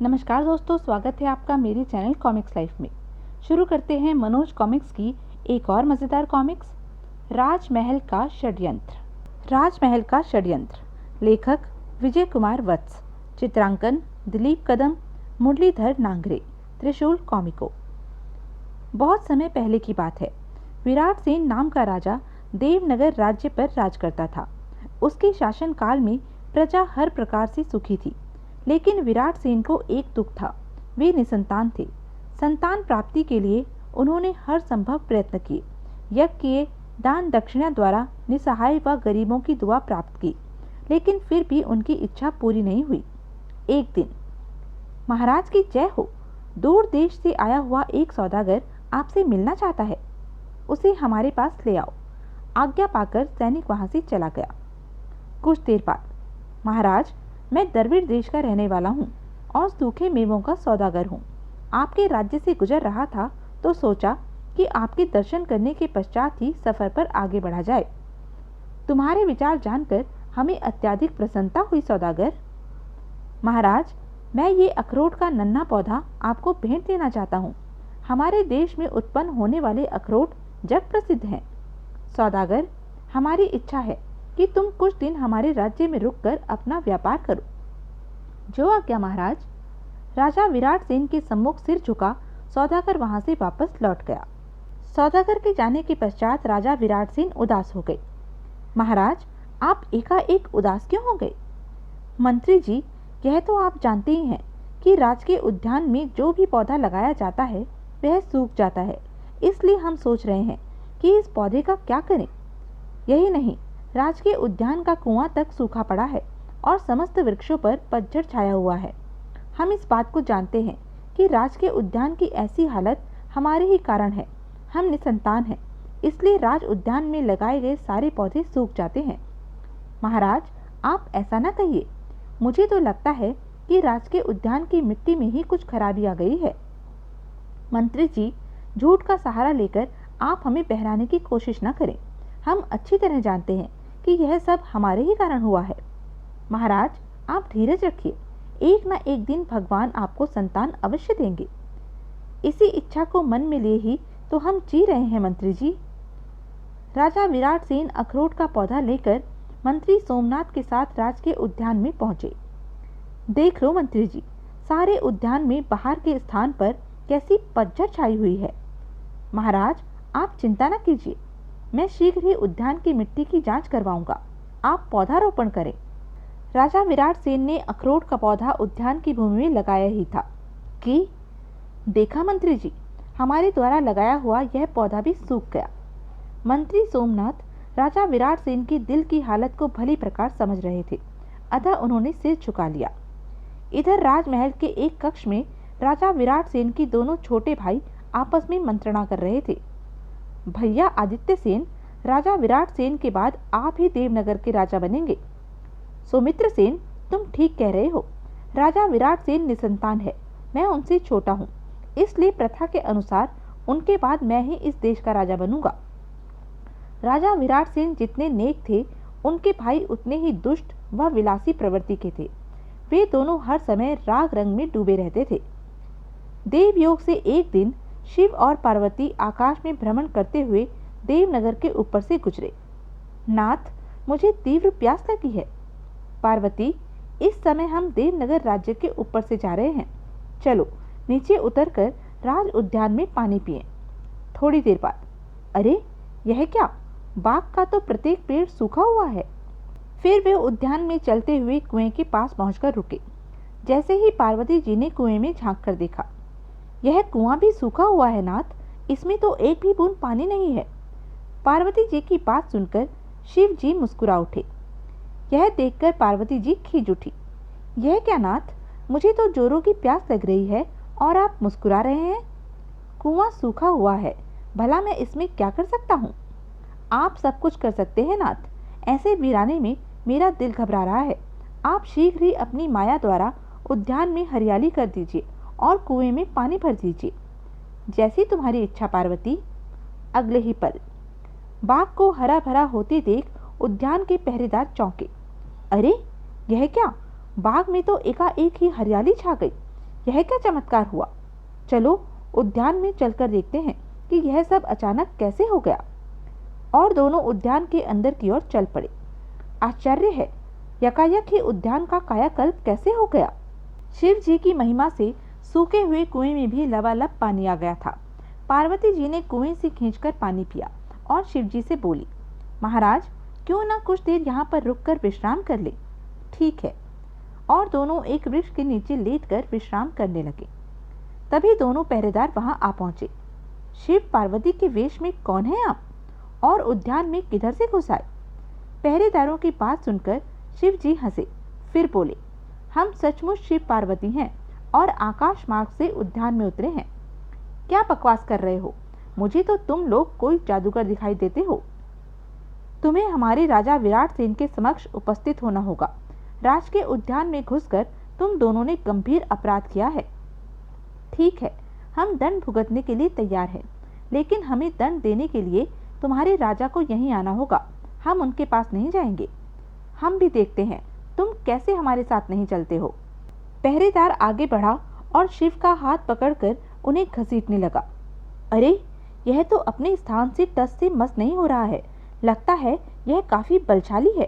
नमस्कार दोस्तों, स्वागत है आपका मेरे चैनल कॉमिक्स लाइफ में। शुरू करते हैं मनोज कॉमिक्स की एक और मज़ेदार कॉमिक्स, राजमहल का षड्यंत्र। राजमहल का षड्यंत्र, लेखक विजय कुमार वत्स, चित्रांकन दिलीप कदम, मुरलीधर नांगरे, त्रिशूल कॉमिको। बहुत समय पहले की बात है। विराट सेन नाम का राजा देवनगर राज्य पर राज करता था। उसके शासनकाल में प्रजा हर प्रकार से सुखी थी, लेकिन विराट सेन को एक दुख था। वे निसंतान थे। संतान प्राप्ति के लिए उन्होंने हर संभव प्रयत्न किए, यज्ञ किए, दान दक्षिणा द्वारा निसहाय व गरीबों की दुआ प्राप्त की, लेकिन फिर भी उनकी इच्छा पूरी नहीं हुई। एक दिन, महाराज की जय हो, दूर देश से आया हुआ एक सौदागर आपसे मिलना चाहता है, उसे हमारे पास ले आओ। आज्ञा पाकर सैनिक वहां से चला गया। कुछ देर बाद, महाराज, मैं द्रविड़ देश का रहने वाला हूँ और सूखे मेवों का सौदागर हूँ। आपके राज्य से गुजर रहा था तो सोचा कि आपके दर्शन करने के पश्चात ही सफर पर आगे बढ़ा जाए। तुम्हारे विचार जानकर हमें अत्यधिक प्रसन्नता हुई सौदागर। महाराज, मैं ये अखरोट का नन्हा पौधा आपको भेंट देना चाहता हूँ। हमारे देश में उत्पन्न होने वाले अखरोट जग प्रसिद्ध हैं। सौदागर, हमारी इच्छा है कि तुम कुछ दिन हमारे राज्य में रुककर अपना व्यापार करो। जो आज्ञा महाराज। राजा विराट सेन के सम्मुख सिर झुका सौदागर वहां से वापस लौट गया। सौदागर के जाने के पश्चात राजा विराट सेन उदास हो गए। महाराज, आप एकाएक उदास क्यों हो गए? मंत्री जी, यह तो आप जानते ही हैं कि राजकीय उद्यान में जो भी पौधा लगाया जाता है वह सूख जाता है, इसलिए हम सोच रहे हैं कि इस पौधे का क्या करें। यही नहीं, राजकीय उद्यान का कुआं तक सूखा पड़ा है और समस्त वृक्षों पर पतझड़ छाया हुआ है। हम इस बात को जानते हैं कि राजकीय उद्यान की ऐसी हालत हमारे ही कारण है। हम निसंतान हैं, इसलिए राज उद्यान में लगाए गए सारे पौधे सूख जाते हैं। महाराज, आप ऐसा न कहिए। मुझे तो लगता है कि राजकीय उद्यान की मिट्टी में ही कुछ खराबी आ गई है। मंत्री जी, झूठ का सहारा लेकर आप हमें बहलाने की कोशिश न करें। हम अच्छी तरह जानते हैं कि यह सब हमारे ही कारण हुआ है। महाराज, आप धीरज रखिए। एक न एक दिन भगवान आपको संतान अवश्य देंगे। इसी इच्छा को मन में लिए ही तो हम जी रहे हैं मंत्री जी। राजा विराट सेन अखरोट का पौधा लेकर मंत्री सोमनाथ के साथ राज के उद्यान में पहुंचे। देख लो मंत्री जी, सारे उद्यान में बाहर के स्थान पर कैसी पतझड़ छाई हुई है। महाराज, आप चिंता न कीजिए, मैं शीघ्र ही उद्यान की मिट्टी की जांच करवाऊंगा। आप पौधारोपण करें। राजा विराट सेन ने अखरोट का पौधा उद्यान की भूमि में लगाया ही था कि देखा मंत्री जी, हमारे द्वारा लगाया हुआ यह पौधा भी सूख गया। मंत्री सोमनाथ राजा विराट सेन की दिल की हालत को भली प्रकार समझ रहे थे, अतः उन्होंने सिर झुका लिया। इधर राजमहल के एक कक्ष में राजा विराट सेन की दोनों छोटे भाई आपस में मंत्रणा कर रहे थे। भैया आदित्य सेन, राजा विराट सेन के बाद आप ही देवनगर के राजा बनेंगे। सुमित्र सेन, तुम ठीक कह रहे हो। राजा विराट सेन निसंतान है, मैं उनसे छोटा हूँ, इसलिए प्रथा के अनुसार उनके बाद मैं ही इस देश का राजा बनूंगा। राजा विराट सेन जितने नेक थे, उनके भाई उतने ही दुष्ट व विलासी प्रवृत्ति के थे। वे दोनों हर समय राग रंग में डूबे रहते थे। देवयोग से एक दिन शिव और पार्वती आकाश में भ्रमण करते हुए देवनगर के ऊपर से गुजरे। नाथ, मुझे तीव्र प्यास लगी है। पार्वती, इस समय हम देवनगर राज्य के ऊपर से जा रहे हैं, चलो नीचे उतरकर राज उद्यान में पानी पिएं। थोड़ी देर बाद, अरे यह क्या, बाग का तो प्रत्येक पेड़ सूखा हुआ है। फिर वे उद्यान में चलते हुए कुएं के पास पहुंचकर रुके। जैसे ही पार्वती जी ने कुएं में झांक कर देखा, यह कुआं भी सूखा हुआ है नाथ, इसमें तो एक भी बूंद पानी नहीं है। पार्वती जी की बात सुनकर शिव जी मुस्कुरा उठे। यह देखकर पार्वती जी खींच उठी। यह क्या नाथ, मुझे तो जोरों की प्यास लग रही है और आप मुस्कुरा रहे हैं। कुआं सूखा हुआ है, भला मैं इसमें क्या कर सकता हूँ? आप सब कुछ कर सकते हैं नाथ, ऐसे वीराने में मेरा दिल घबरा रहा है। आप शीघ्र ही अपनी माया द्वारा उद्यान में हरियाली कर दीजिए और कुएं में पानी भर दीजिए। जैसी तुम्हारी इच्छा पार्वती। अगले ही पल बाग को हरा भरा होते देख उद्यान के पहरेदार चौंके। अरे यह क्या, बाग में तो एकाएक ही हरियाली छा गई। यह क्या चमत्कार हुआ? चलो उद्यान में चलकर देखते हैं कि यह सब अचानक कैसे हो गया। और दोनों उद्यान के अंदर की ओर चल पड़े। आश्चर्य है, यकायक ही उद्यान का कायाकल्प कैसे हो गया। शिव जी की महिमा से सूखे हुए कुएं में भी लबालब पानी आ गया था। पार्वती जी ने कुएं से खींचकर पानी पिया और शिव जी से बोली, महाराज क्यों ना कुछ देर यहाँ पर रुककर विश्राम कर ले। ठीक है। और दोनों एक वृक्ष के नीचे लेटकर विश्राम करने लगे। तभी दोनों पहरेदार वहां आ पहुंचे। शिव पार्वती के वेश में कौन है आप, और उद्यान में किधर से घुस आए? पहरेदारों की बात सुनकर शिव जी हंसे, फिर बोले, हम सचमुच शिव पार्वती हैं और आकाश मार्ग से उद्यान में उतरे हैं। क्या बकवास कर रहे हो? मुझे तो तुम लोग कोई जादूगर दिखाई देते हो। तुम्हें हमारे राजा विराट सेन के समक्ष उपस्थित होना होगा। राज के उद्यान में घुसकर तुम दोनों ने गंभीर अपराध किया है। ठीक है, हम दंड भुगतने के लिए तैयार हैं, लेकिन हमें दंड देने के लिए तुम्हारे राजा को यहीं आना होगा। हम उनके पास नहीं जाएंगे। हम भी देखते हैं तुम कैसे हमारे साथ नहीं चलते हो। पहरेदार आगे बढ़ा और शिव का हाथ पकड़कर उन्हें घसीटने लगा। अरे, यह तो अपने स्थान से टस से मस नहीं हो रहा है। लगता है यह काफी बलशाली है।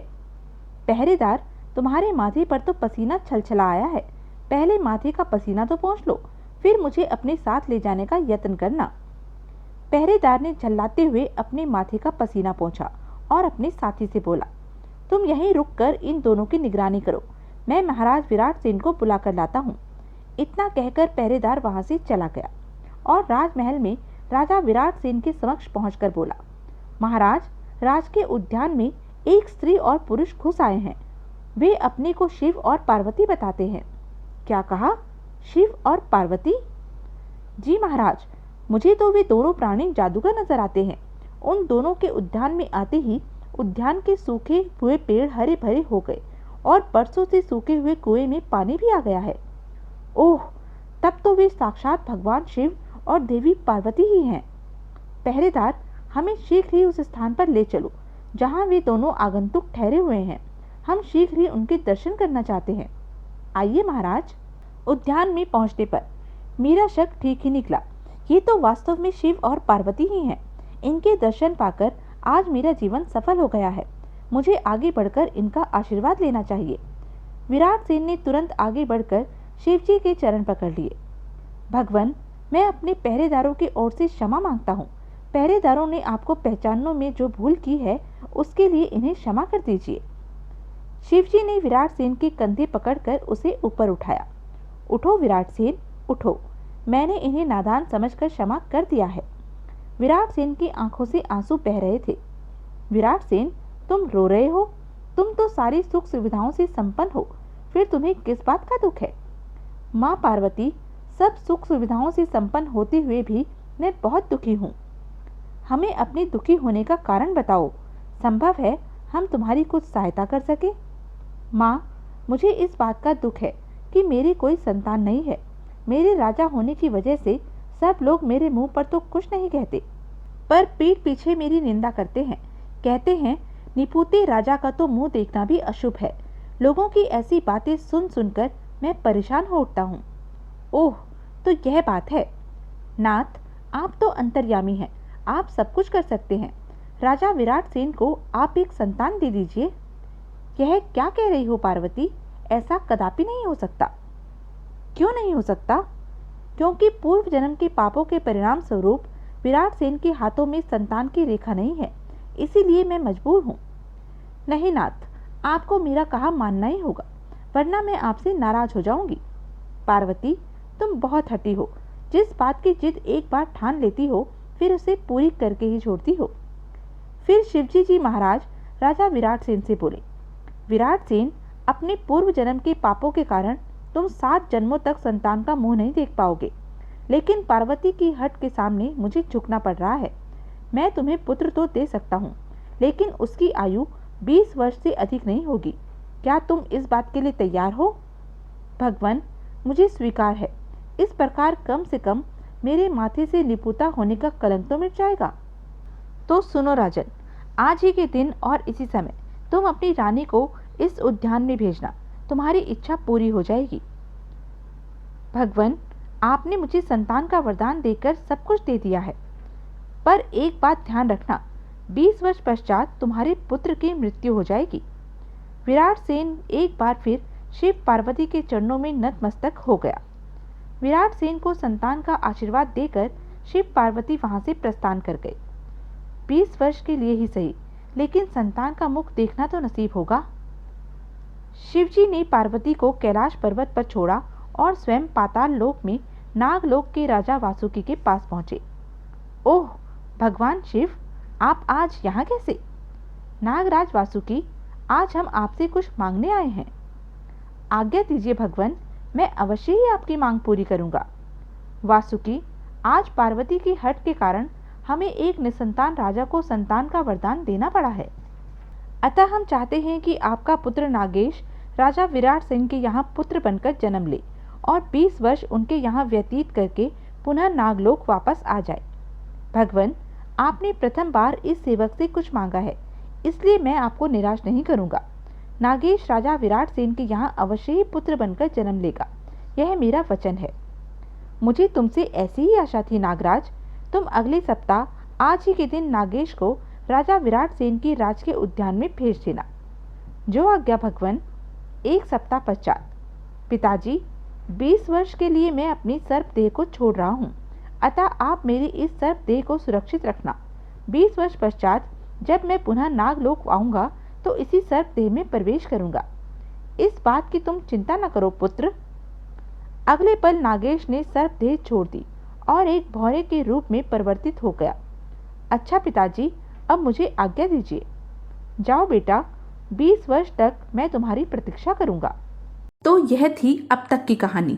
पहरेदार, तुम्हारे माथे पर तो पसीना छलछला आया है। पहले माथे का पसीना तो पोंछ लो, फिर मुझे अपने साथ ले जाने का यत्न करना। पहरेदार ने झल्लाते हुए अपने माथे का पसीना पोंछा और अपने साथी से बोला, तुम यहीं रुककर इन दोनों की निगरानी करो। मैं महाराज विराट सेन को बुलाकर लाता हूँ। इतना कहकर पहरेदार वहां से चला गया और राजमहल में राजा विराट सेन के समक्ष पहुंचकर बोला, महाराज, राज के उद्यान में एक स्त्री और पुरुष घुस आए हैं। वे अपने को शिव और पार्वती बताते हैं। क्या कहा? शिव और पार्वती? जी महाराज, मुझे तो वे दोनों प्राणी जादूगर नजर आते हैं। उन दोनों के उद्यान में आते ही उद्यान के सूखे हुए पेड़ हरे भरे हो गए और बरसों से सूखे हुए कुएं में पानी भी आ गया है। ओह, तब तो वे साक्षात भगवान शिव और देवी पार्वती ही हैं। पहरेदार, हमें शीघ्र ही उस स्थान पर ले चलो जहां वे दोनों आगंतुक ठहरे हुए हैं। हम शीघ्र ही उनके दर्शन करना चाहते हैं। आइए महाराज। उद्यान में पहुंचने पर मेरा शक ठीक ही निकला। ये तो वास्तव में शिव और पार्वती ही हैं। इनके दर्शन पाकर आज मेरा जीवन सफल हो गया है। मुझे आगे बढ़कर इनका आशीर्वाद लेना चाहिए। विराट सेन ने तुरंत आगे बढ़कर शिवजी के चरण पकड़ लिए। भगवान, मैं अपने पहरेदारों की ओर से क्षमा मांगता हूँ। पहरेदारों ने आपको पहचानने में जो भूल की है उसके लिए इन्हें क्षमा कर दीजिए। शिवजी ने विराट सेन के कंधे पकड़कर उसे ऊपर उठाया। उठो विराट सेन, उठो। मैंने इन्हें नादान समझकर क्षमा कर दिया है। विराट सेन की आंखों से आंसू बह रहे थे। विराट सेन, तुम रो रहे हो? तुम तो सारी सुख सुविधाओं से संपन्न हो, फिर तुम्हें किस बात का दुख है? माँ पार्वती, सब सुख सुविधाओं से संपन्न होते हुए भी मैं बहुत दुखी हूँ। हमें अपने दुखी होने का कारण बताओ। संभव है हम तुम्हारी कुछ सहायता कर सके। माँ, मुझे इस बात का दुख है कि मेरी कोई संतान नहीं है। मेरे राजा होने की वजह से सब लोग मेरे मुंह पर तो कुछ नहीं कहते, पर पीठ पीछे मेरी निंदा करते हैं। कहते हैं निपुते राजा का तो मुंह देखना भी अशुभ है। लोगों की ऐसी बातें सुन सुनकर मैं परेशान हो उठता हूँ। ओह, तो यह बात है। नाथ, आप तो अंतर्यामी हैं, आप सब कुछ कर सकते हैं। राजा विराट सेन को आप एक संतान दे दीजिए। यह क्या कह रही हो पार्वती? ऐसा कदापि नहीं हो सकता। क्यों नहीं हो सकता? क्योंकि पूर्व जन्म के पापों के परिणाम स्वरूप विराट सेन के हाथों में संतान की रेखा नहीं है, इसीलिए मैं मजबूर हूँ। नहीं नाथ, आपको मेरा कहा मानना ही होगा, वरना मैं आपसे नाराज हो जाऊंगी। पार्वती, तुम बहुत हठी हो। जिस बात की जिद एक बार ठान लेती हो फिर उसे पूरी करके ही छोड़ती हो। फिर शिवजी जी महाराज राजा विराट सेन से बोले, विराट सेन, अपने पूर्व जन्म के पापों के कारण तुम 7 जन्मों तक संतान का मुंह नहीं देख पाओगे, लेकिन पार्वती की हट के सामने मुझे झुकना पड़ रहा है। मैं तुम्हें पुत्र तो दे सकता हूँ, लेकिन उसकी आयु 20 वर्ष से अधिक नहीं होगी। क्या तुम इस बात के लिए तैयार हो? भगवान, मुझे स्वीकार है। इस प्रकार कम से कम मेरे माथे से निपुता होने का कलंक तो मिट जाएगा। तो सुनो राजन, आज ही के दिन और इसी समय तुम अपनी रानी को इस उद्यान में भेजना। तुम्हारी इच्छा पूरी हो जाएगी। भगवान, आपने मुझे संतान का वरदान देकर सब कुछ दे दिया है, पर एक बात ध्यान रखना, 20 वर्ष पश्चात तुम्हारे पुत्र की मृत्यु हो जाएगी। विराट सेन एक बार फिर शिव पार्वती के चरणों में नतमस्तक हो गया। विराट सेन को संतान का आशीर्वाद देकर शिव पार्वती वहां से प्रस्थान कर गए। 20 वर्ष के लिए ही सही, लेकिन संतान का मुख देखना तो नसीब होगा। शिवजी ने पार्वती को कैलाश पर्वत पर छोड़ा और स्वयं पाताल लोक में नागलोक के राजा वासुकी के पास पहुंचे। ओह भगवान शिव, आप आज यहाँ कैसे? नागराज वासुकी, आज हम आपसे कुछ मांगने आए हैं। आज्ञा दीजिए भगवान, मैं अवश्य ही आपकी मांग पूरी करूंगा। वासुकी, आज पार्वती की हट के कारण हमें एक निसंतान राजा को संतान का वरदान देना पड़ा है। अतः हम चाहते हैं कि आपका पुत्र नागेश राजा विराट सेन के यहाँ पुत्र बनकर जन्म ले और 20 वर्ष उनके यहाँ व्यतीत करके पुनः नागलोक वापस आ जाए। भगवान, आपने प्रथम बार इस सेवक से कुछ मांगा है, इसलिए मैं आपको निराश नहीं करूंगा। नागेश राजा विराट सेन के यहाँ अवश्य ही पुत्र बनकर जन्म लेगा, यह मेरा वचन है। मुझे तुमसे ऐसी ही आशा थी नागराज। तुम अगले सप्ताह आज ही के दिन नागेश को राजा विराट सेन की राज के उद्यान में भेज देना। जो आज्ञा भगवान। 1 सप्ताह पश्चात। पिताजी, 20 वर्ष के लिए मैं अपनी सर्प देह को छोड़ रहा हूँ, अतः आप मेरी इस सर्प देह को सुरक्षित रखना। 20 वर्ष पश्चात जब मैं पुनः नागलोक आऊँगा तो इसी सर्प देह में प्रवेश करूँगा। इस बात की तुम चिंता न करो पुत्र। अगले पल नागेश ने सर्प देह छोड़ दी और एक भौरे के रूप में परिवर्तित हो गया। अच्छा पिताजी, अब मुझे आज्ञा दीजिए। जाओ बेटा, 20 वर्ष तक मैं तुम्हारी प्रतीक्षा करूंगा। तो यह थी अब तक की कहानी।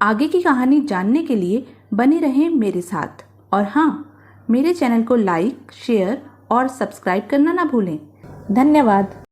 आगे की कहानी जानने के लिए बने रहें मेरे साथ। और हाँ, मेरे चैनल को लाइक, शेयर और सब्सक्राइब करना ना भूलें। धन्यवाद।